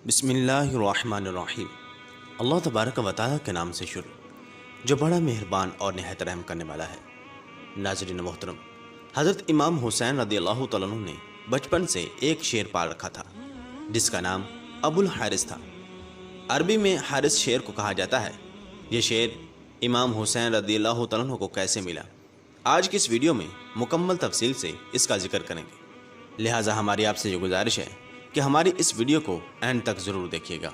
بسم اللہ الرحمن الرحیم۔ اللہ تبارک و تعالیٰ کے نام سے شروع، جو بڑا مہربان اور نہایت رحم کرنے والا ہے۔ ناظرین محترم، حضرت امام حسین رضی اللہ تعالیٰ عنہ نے بچپن سے ایک شعر پال رکھا تھا جس کا نام ابو الحارث تھا۔ عربی میں حارث شعر کو کہا جاتا ہے۔ یہ شعر امام حسین رضی اللہ تعالیٰ عنہ کو کیسے ملا، آج کی اس ویڈیو میں مکمل تفصیل سے اس کا ذکر کریں گے، لہٰذا ہماری آپ سے یہ گزارش ہے کہ ہماری اس ویڈیو کو اینڈ تک ضرور دیکھیے گا۔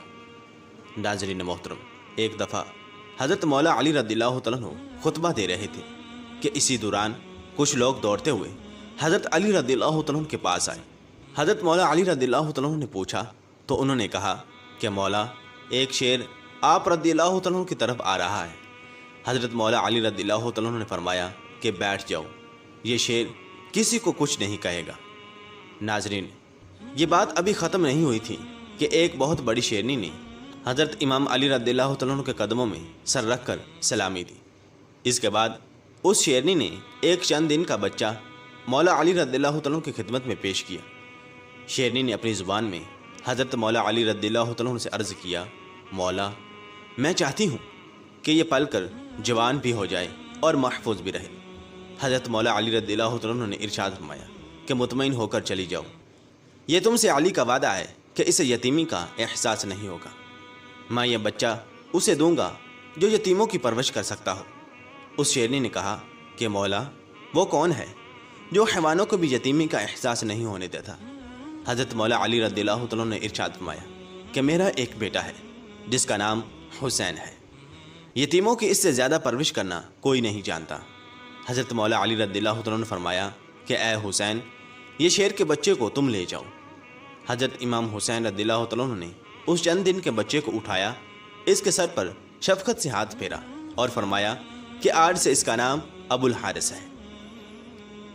ناظرین محترم، ایک دفعہ حضرت مولا علی رضی اللہ تعالیٰ عنہ خطبہ دے رہے تھے کہ اسی دوران کچھ لوگ دوڑتے ہوئے حضرت علی رضی اللہ تعالیٰ عنہ کے پاس آئے۔ حضرت مولا علی رضی اللہ تعالیٰ عنہ نے پوچھا تو انہوں نے کہا کہ مولا، ایک شیر آپ رضی اللہ تعالیٰ عنہ کی طرف آ رہا ہے۔ حضرت مولا علی رضی اللہ تعالیٰ عنہ نے فرمایا کہ بیٹھ جاؤ، یہ شیر کسی کو کچھ نہیں کہے گا۔ ناظرین، یہ بات ابھی ختم نہیں ہوئی تھی کہ ایک بہت بڑی شیرنی نے حضرت امام علی رضی اللہ تعالیٰ عنہ کے قدموں میں سر رکھ کر سلامی دی۔ اس کے بعد اس شیرنی نے ایک چند دن کا بچہ مولا علی رضی اللہ تعالیٰ عنہ کی خدمت میں پیش کیا۔ شیرنی نے اپنی زبان میں حضرت مولا علی رضی اللہ تعالیٰ عنہ سے عرض کیا، مولا، میں چاہتی ہوں کہ یہ پل کر جوان بھی ہو جائے اور محفوظ بھی رہے۔ حضرت مولا علی رضی اللہ تعالیٰ عنہ نے ارشاد فرمایا کہ مطمئن ہو کر چلی جاؤ، یہ تم سے علی کا وعدہ ہے کہ اسے یتیمی کا احساس نہیں ہوگا۔ میں یہ بچہ اسے دوں گا جو یتیموں کی پرورش کر سکتا ہو۔ اس شیرنی نے کہا کہ مولا، وہ کون ہے جو حیوانوں کو بھی یتیمی کا احساس نہیں ہونے دیتا؟ حضرت مولا علی رضی اللہ تعالیٰ نے ارشاد فرمایا کہ میرا ایک بیٹا ہے جس کا نام حسین ہے، یتیموں کی اس سے زیادہ پرورش کرنا کوئی نہیں جانتا۔ حضرت مولا علی رضی اللہ تعالیٰ نے فرمایا کہ اے حسین، یہ شیر کے بچے کو تم لے جاؤ۔ حضرت امام حسین رضی اللہ تعالیٰ عنہ نے اس چند دن کے بچے کو اٹھایا، اس کے سر پر شفقت سے ہاتھ پھیرا اور فرمایا کہ آج سے اس کا نام ابو الحارث ہے۔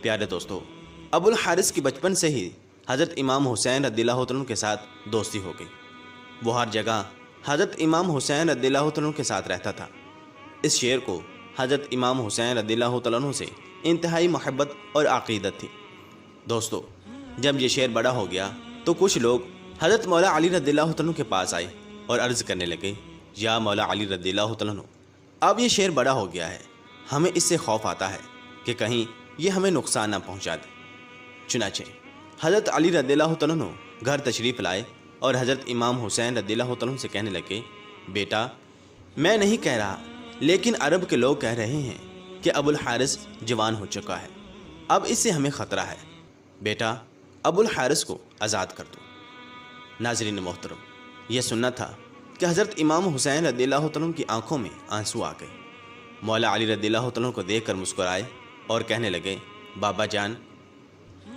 پیارے دوستو، ابو الحارث کی بچپن سے ہی حضرت امام حسین رضی اللہ تعالیٰ عنہ کے ساتھ دوستی ہو گئی۔ وہ ہر جگہ حضرت امام حسین رضی اللہ تعالیٰ عنہ کے ساتھ رہتا تھا۔ اس شعر کو حضرت امام حسین رضی اللہ تعالیٰ عنہ سے انتہائی محبت اور عقیدت تھی۔ دوستو، جب یہ شعر بڑا ہو گیا تو کچھ لوگ حضرت مولا علی رضی اللہ تعالیٰ عنہ کے پاس آئے اور عرض کرنے لگے، یا مولا علی رضی اللہ تعالیٰ عنہ، اب یہ شعر بڑا ہو گیا ہے، ہمیں اس سے خوف آتا ہے کہ کہیں یہ ہمیں نقصان نہ پہنچا دے۔ چنانچہ حضرت علی رضی اللہ تعالیٰ عنہ گھر تشریف لائے اور حضرت امام حسین رضی اللہ تعالیٰ عنہ سے کہنے لگے، بیٹا، میں نہیں کہہ رہا، لیکن عرب کے لوگ کہہ رہے ہیں کہ ابو الحارث جوان ہو چکا ہے، اب اس سے ہمیں خطرہ ہے، بیٹا ابو الحارث کو آزاد کر دو۔ ناظرین محترم، یہ سننا تھا کہ حضرت امام حسین رضی اللہ تعالیٰ عنہ کی آنکھوں میں آنسو آ گئے۔ مولا علی رضی اللہ تعالیٰ عنہ کو دیکھ کر مسکرائے اور کہنے لگے، بابا جان،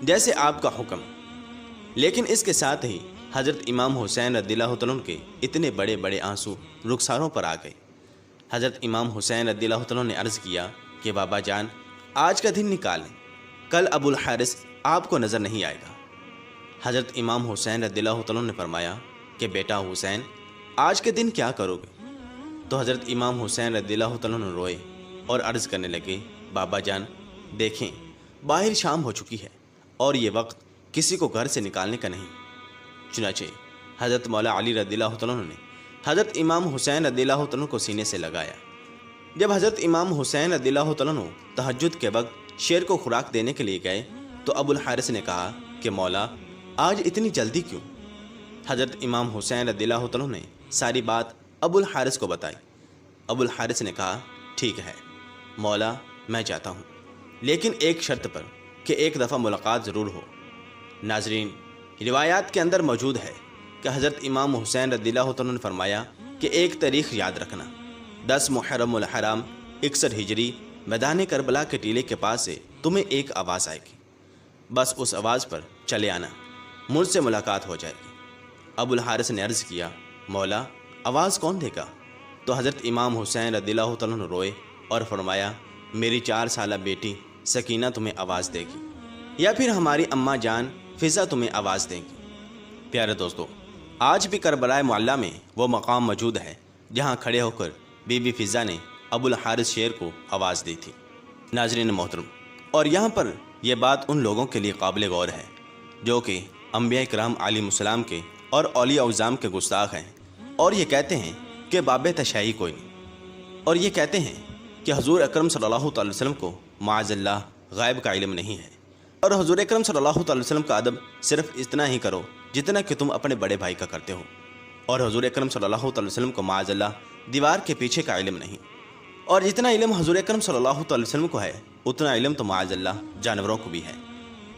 جیسے آپ کا حکم۔ لیکن اس کے ساتھ ہی حضرت امام حسین رضی اللہ تعالیٰ عنہ کے اتنے بڑے بڑے آنسو رخساروں پر آ گئے۔ حضرت امام حسین رضی اللہ تعالیٰ عنہ نے عرض کیا کہ بابا جان، آج کا دن نکالیں، کل ابو الحارث آپ کو نظر نہیں آئے گا۔ حضرت امام حسین رضی اللہ تعالیٰ عنہ نے فرمایا کہ بیٹا حسین، آج کے دن کیا کرو گے؟ تو حضرت امام حسین رضی اللہ تعالیٰ عنہ روئے اور عرض کرنے لگے، بابا جان، دیکھیں باہر شام ہو چکی ہے اور یہ وقت کسی کو گھر سے نکالنے کا نہیں۔ چنانچہ حضرت مولا علی رضی اللہ تعالیٰ عنہ نے حضرت امام حسین رضی اللہ تعالیٰ عنہ کو سینے سے لگایا۔ جب حضرت امام حسین رضی اللہ تعالیٰ عنہ تہجد کے وقت شیر کو خوراک دینے کے لیے گئے تو ابو الحارث نے کہا کہ مولا، آج اتنی جلدی کیوں؟ حضرت امام حسین رضی اللہ تعالیٰ عنہ نے ساری بات ابو الحارث کو بتائی۔ ابو الحارث نے کہا، ٹھیک ہے مولا، میں چاہتا ہوں، لیکن ایک شرط پر کہ ایک دفعہ ملاقات ضرور ہو۔ ناظرین، روایات کے اندر موجود ہے کہ حضرت امام حسین رضی اللہ تعالیٰ نے فرمایا کہ ایک تاریخ یاد رکھنا، 10 محرم الحرام 61 ہجری، میدان کربلا کے ٹیلے کے پاس سے تمہیں ایک آواز آئے گی، بس اس آواز پر چلے آنا، مجھ سے ملاقات ہو جائے گی۔ ابو الحارث نے عرض کیا، مولا، آواز کون دے گا؟ تو حضرت امام حسین رضی اللہ تعالیٰ عنہ روئے اور فرمایا، میری 4 سالہ بیٹی سکینہ تمہیں آواز دے گی، یا پھر ہماری اماں جان فضا تمہیں آواز دیں گی۔ پیارے دوستو، آج بھی کربلا معلیٰ میں وہ مقام موجود ہے جہاں کھڑے ہو کر بی بی فضا نے ابو الحارث شیر کو آواز دی تھی۔ ناظرین محترم، اور یہاں پر یہ بات ان لوگوں کے لیے قابل غور ہے جو کہ انبیاء کرام علیہم السلام کے اور اولیاء اعظام کے گستاخ ہیں، اور یہ کہتے ہیں کہ باب تشیع کوئی نہیں، اور یہ کہتے ہیں کہ حضور اکرم صلی اللہ تعالی وسلم کو معاذ اللہ غائب کا علم نہیں ہے، اور حضور اکرم صلی اللہ تعالی وسلم کا ادب صرف اتنا ہی کرو جتنا کہ تم اپنے بڑے بھائی کا کرتے ہو، اور حضور اکرم صلی اللہ تعالی وسلم کو معاذ اللہ دیوار کے پیچھے کا علم نہیں، اور جتنا علم حضور اکرم صلی اللہ تعالی وسلم کو ہے اتنا علم تو معاذ اللہ جانوروں کو بھی ہے،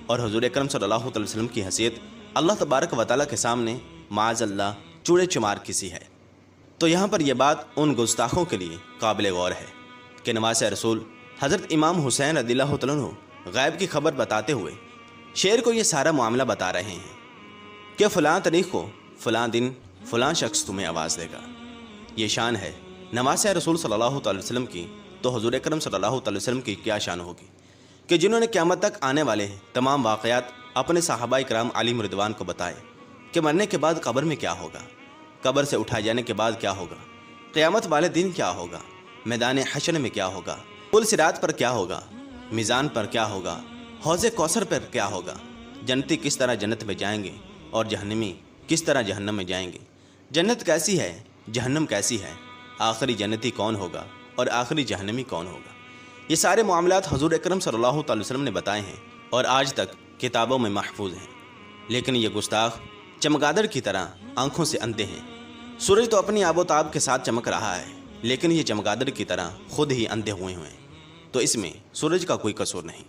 اور حضور اکرم صلی اللہ تعالی وسلم کی حیثیت اللہ تبارک و تعالیٰ کے سامنے معاذ اللہ چوڑے چمار کسی ہے۔ تو یہاں پر یہ بات ان گستاخوں کے لیے قابل غور ہے کہ نواسۂ رسول حضرت امام حسین رضی اللہ تعالیٰ عنہ غیب کی خبر بتاتے ہوئے شیر کو یہ سارا معاملہ بتا رہے ہیں کہ فلاں تاریخ کو فلاں دن فلاں شخص تمہیں آواز دے گا۔ یہ شان ہے نواسۂ رسول صلی اللہ تعالی وسلم کی، تو حضور اکرم صلی اللہ تعالی وسلم کی کیا شان ہوگی کہ جنہوں نے قیامت تک آنے والے تمام واقعات اپنے صحابہ کرام علیہم رضوان کو بتائے کہ مرنے کے بعد قبر میں کیا ہوگا، قبر سے اٹھائے جانے کے بعد کیا ہوگا، قیامت والے دن کیا ہوگا، میدان حشر میں کیا ہوگا، پل صراط پر کیا ہوگا، میزان پر کیا ہوگا، حوض کوثر پر کیا ہوگا، جنتی کس طرح جنت میں جائیں گے اور جہنمی کس طرح جہنم میں جائیں گے، جنت کیسی ہے، جہنم کیسی ہے، آخری جنتی کون ہوگا اور آخری جہنمی کون ہوگا۔ یہ سارے معاملات حضور اکرم صلی اللہ تعالی وسلم نے بتائے ہیں اور آج تک کتابوں میں محفوظ ہیں، لیکن یہ گستاخ چمگادڑ کی طرح آنکھوں سے اندھے ہیں۔ سورج تو اپنی آب و تاب کے ساتھ چمک رہا ہے، لیکن یہ چمگادڑ کی طرح خود ہی اندھے ہوئے ہیں، تو اس میں سورج کا کوئی قصور نہیں۔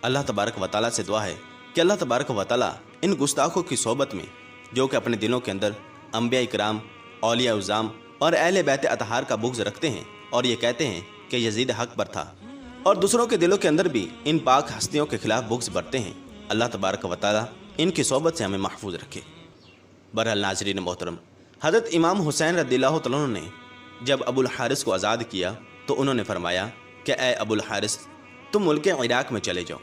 اللہ تبارک و تعالیٰ سے دعا ہے کہ اللہ تبارک و تعالیٰ ان گستاخوں کی صحبت میں، جو کہ اپنے دلوں کے اندر انبیاء کرام، اولیاء اعظام اور اہل بیت اطہار کا بغض رکھتے ہیں اور یہ کہتے ہیں کہ یزید حق پر تھا، اور دوسروں کے دلوں کے اندر بھی ان پاک ہستیوں کے خلاف بغض برتے ہیں، اللہ تبارک و تعالیٰ ان کی صحبت سے ہمیں محفوظ رکھے۔ بہرحال ناظرین محترم، حضرت امام حسین رضی اللہ تعالیٰ عنہ نے جب ابو الحارث کو آزاد کیا تو انہوں نے فرمایا کہ اے ابو الحارث، تم ملک عراق میں چلے جاؤ،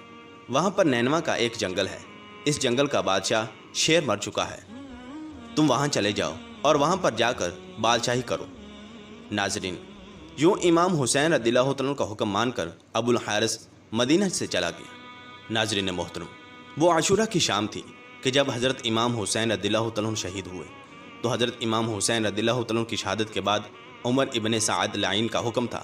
وہاں پر نینوا کا ایک جنگل ہے، اس جنگل کا بادشاہ شیر مر چکا ہے، تم وہاں چلے جاؤ اور وہاں پر جا کر بادشاہی کرو۔ ناظرین، یوں امام حسین رضی اللہ عنہ کا حکم مان کر ابو الحارث مدینہ سے چلا گیا۔ ناظرین محترم، وہ عاشورہ کی شام تھی کہ جب حضرت امام حسین رضی اللہ عنہ شہید ہوئے، تو حضرت امام حسین رضی اللہ عنہ کی شہادت کے بعد عمر ابن سعد لعین کا حکم تھا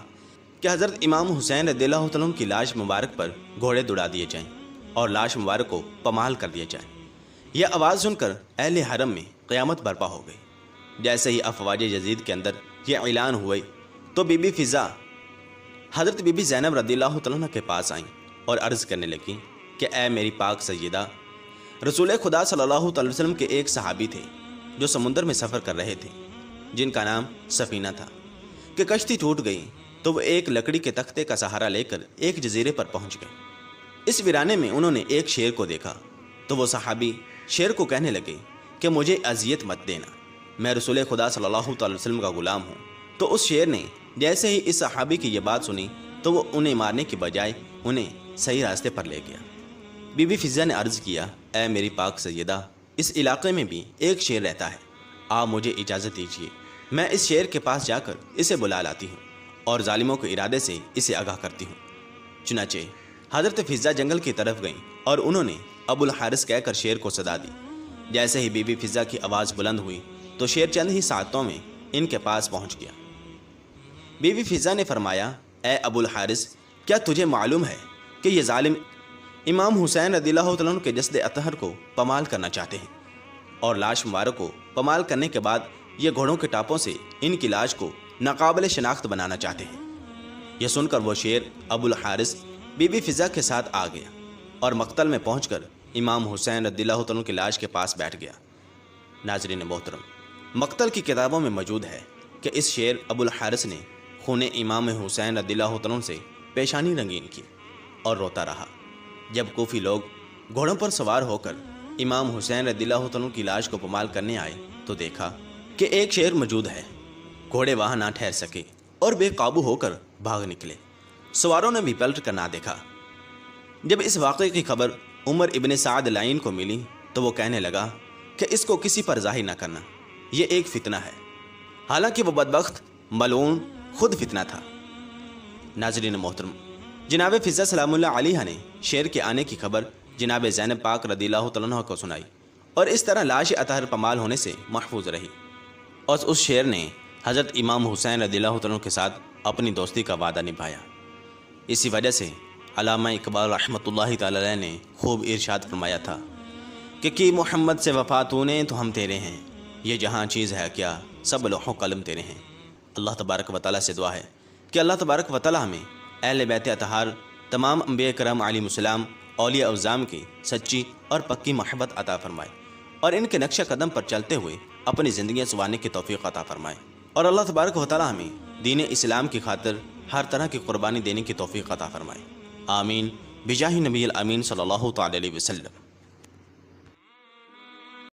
کہ حضرت امام حسین رضی اللہ عنہ کی لاش مبارک پر گھوڑے دوڑا دیے جائیں اور لاش مبارک کو پمال کر دیا جائے۔ یہ آواز سن کر اہل حرم میں قیامت برپا ہو گئی۔ جیسے ہی افواج یزید کے اندر یہ اعلان ہوئے تو بی بی فضا حضرت بی بی زینب رضی اللہ عنہ کے پاس آئیں اور عرض کرنے لگیں کہ اے میری پاک سیدہ، رسول خدا صلی اللہ علیہ وسلم کے ایک صحابی تھے جو سمندر میں سفر کر رہے تھے، جن کا نام سفینہ تھا، کہ کشتی ٹوٹ گئی تو وہ ایک لکڑی کے تختے کا سہارا لے کر ایک جزیرے پر پہنچ گئے۔ اس ویرانے میں انہوں نے ایک شیر کو دیکھا تو وہ صحابی شیر کو کہنے لگے کہ مجھے اذیت مت دینا، میں رسول خدا صلی اللہ تعالی وسلم کا غلام ہوں۔ تو اس شیر نے جیسے ہی اس صحابی کی یہ بات سنی تو وہ انہیں مارنے کی بجائے انہیں صحیح راستے پر لے گیا۔ بی بی فضا نے عرض کیا، اے میری پاک سیدہ، اس علاقے میں بھی ایک شیر رہتا ہے، آپ مجھے اجازت دیجیے، میں اس شیر کے پاس جا کر اسے بلا لاتی ہوں اور ظالموں کے ارادے سے اسے آگاہ کرتی ہوں۔ چنانچہ حضرت فضا جنگل کی طرف گئیں اور انہوں نے ابو الحارث کہہ کر شیر کو صدا دی۔ جیسے ہی بی بی فضا کی آواز بلند ہوئی تو شیر چند ہی ساعتوں میں ان کے پاس پہنچ گیا۔ بی بی فضا نے فرمایا، اے ابو الحارث، کیا تجھے معلوم ہے کہ یہ ظالم امام حسین رضی اللہ عنہ کے جسد اطہر کو پمال کرنا چاہتے ہیں، اور لاش مبارک کو پمال کرنے کے بعد یہ گھوڑوں کے ٹاپوں سے ان کی لاش کو ناقابل شناخت بنانا چاہتے ہیں۔ یہ سن کر وہ شیر ابو الحارث بی بی فضا کے ساتھ آ گیا اور مقتل میں پہنچ کر امام حسین رضی اللہ عنہ کی لاش کے پاس بیٹھ گیا۔ ناظرین محترم، مقتل کی کتابوں میں موجود ہے کہ اس شیر ابو الحارث نے خون امام حسین رضی اللہ عنہ سے پیشانی رنگین کی اور روتا رہا۔ جب کوفی لوگ گھوڑوں پر سوار ہو کر امام حسین رضی اللہ عنہ کی لاش کو پمال کرنے آئے تو دیکھا کہ ایک شیر موجود ہے۔ گھوڑے وہاں نہ ٹھہر سکے اور بے قابو ہو کر بھاگ نکلے۔ سواروں نے بھی پلٹ کر نہ دیکھا۔ جب اس واقعے کی خبر عمر ابن سعد لعین کو ملی تو وہ کہنے لگا کہ اس کو کسی پر ظاہر نہ کرنا، یہ ایک فتنہ ہے، حالانکہ وہ بدبخت ملعون خود فتنہ تھا۔ ناظرین محترم، جناب فضا سلام اللہ علیہ نے شیر کے آنے کی خبر جناب زینب پاک رضی اللہ عنہ کو سنائی اور اس طرح لاش اطہر پامال ہونے سے محفوظ رہی۔ اور اس شیر نے حضرت امام حسین رضی اللہ عنہ کے ساتھ اپنی دوستی کا وعدہ نبھایا۔ اسی وجہ سے علامہ اقبال رحمۃ اللہ تعالی علیہ نے خوب ارشاد فرمایا تھا کہ کی محمد سے وفا تو نے تو ہم تیرے ہیں، یہ جہاں چیز ہے کیا سب لوح و قلم تیرے ہیں۔ اللہ تبارک و تعالیٰ سے دعا ہے کہ اللہ تبارک و تعالیٰ ہمیں اہل بیت اطہار، تمام انبیاء کرام علیہم السلام، اولیاء اعظام کی سچی اور پکی محبت عطا فرمائے، اور ان کے نقش قدم پر چلتے ہوئے اپنی زندگیاں سنوارنے کی توفیق عطا فرمائے، اور اللہ تبارک و تعالیٰ ہمیں دین اسلام کی خاطر ہر طرح کی قربانی دینے کی توفیق عطا فرمائے۔ آمین بجاہ نبی الامین صلی اللہ تعالی علیہ وسلم۔